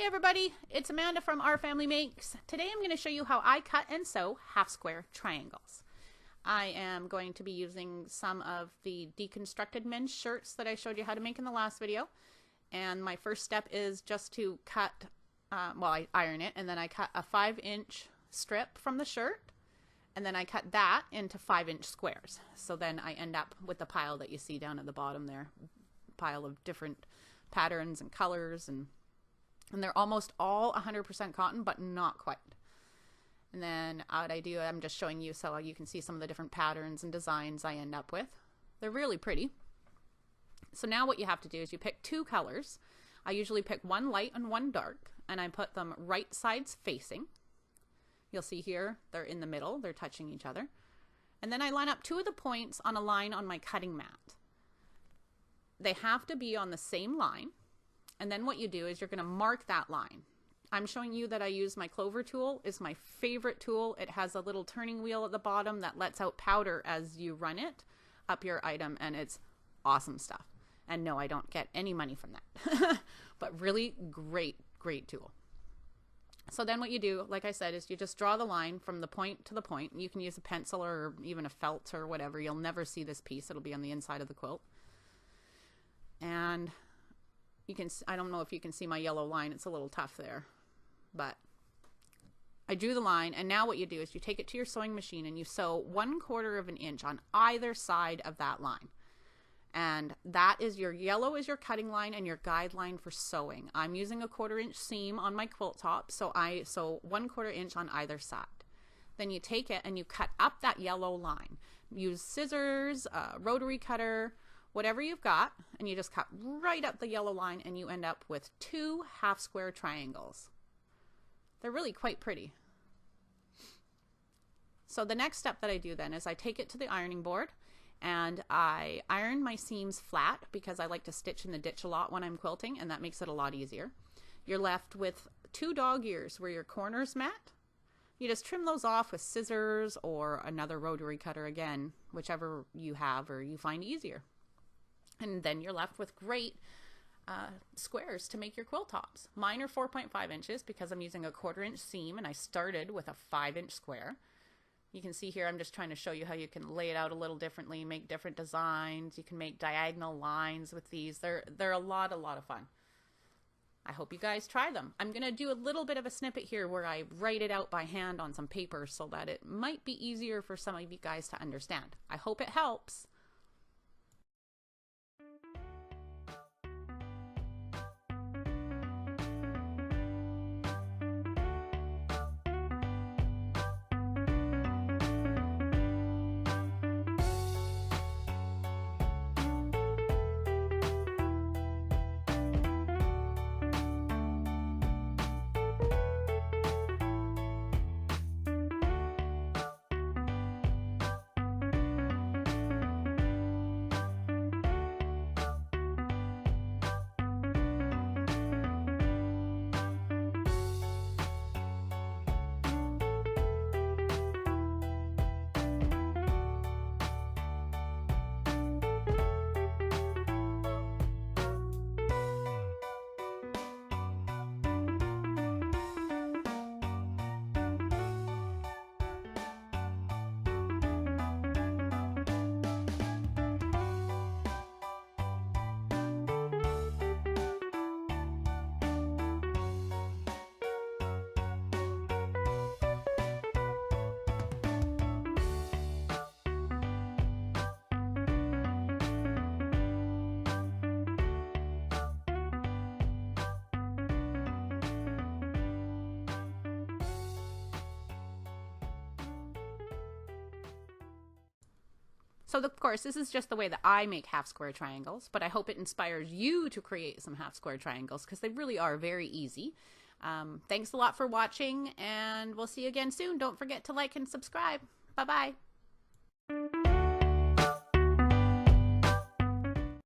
Hey everybody, it's Amanda from Our Family Makes. Today I'm going to show you how I cut and sew half square triangles. I am going to be using some of the deconstructed men's shirts that I showed you how to make in the last video. And my first step is just to cut, I iron it, and then I cut a 5-inch strip from the shirt. And then I cut that into 5-inch squares. So then I end up with the pile that you see down at the bottom there. Pile of different patterns and colors, and they're almost all 100% cotton, but not quite. And then what I do, I'm just showing you so you can see some of the different patterns and designs I end up with. They're really pretty. So now what you have to do is you pick two colors. I usually pick one light and one dark, and I put them right sides facing. You'll see here they're in the middle, they're touching each other. And then I line up two of the points on a line on my cutting mat. They have to be on the same line. And then what you do is you're going to mark that line. I'm showing you that I use my clover tool. It's my favorite tool. It has a little turning wheel at the bottom that lets out powder as you run it up your item, and it's awesome stuff. And no, I don't get any money from that. But really great tool. So then what you do, like I said, is you just draw the line from the point to the point. You can use a pencil or even a felt or whatever. You'll never see this piece. It'll be on the inside of the quilt. And you can, I don't know if you can see my yellow line. It's a little tough there, but I drew the line. And now what you do is you take it to your sewing machine and you sew 1/4 of an inch on either side of that line. And that is your yellow is your cutting line and your guideline for sewing. I'm using a 1/4 inch seam on my quilt top, so I sew 1/4 inch on either side. Then you take it and you cut up that yellow line. Use scissors, rotary cutter, whatever you've got, and you just cut right up the yellow line, and you end up with 2 half square triangles. They're really quite pretty. So the next step that I do then is I take it to the ironing board, and I iron my seams flat because I like to stitch in the ditch a lot when I'm quilting, and that makes it a lot easier. You're left with 2 dog ears where your corners met. You just trim those off with scissors or another rotary cutter again, whichever you have or you find easier. And then you're left with great squares to make your quilt tops. Mine are 4.5 inches because I'm using a 1/4 inch seam, and I started with a 5-inch square. You can see here I'm just trying to show you how you can lay it out a little differently, make different designs. You can make diagonal lines with these. They're a lot of fun. I hope you guys try them. I'm going to do a little bit of a snippet here where I write it out by hand on some paper so that it might be easier for some of you guys to understand. I hope it helps. So of course, this is just the way that I make half square triangles, but I hope it inspires you to create some half square triangles because they really are very easy. Thanks a lot for watching, and we'll see you again soon. Don't forget to like and subscribe. Bye-bye.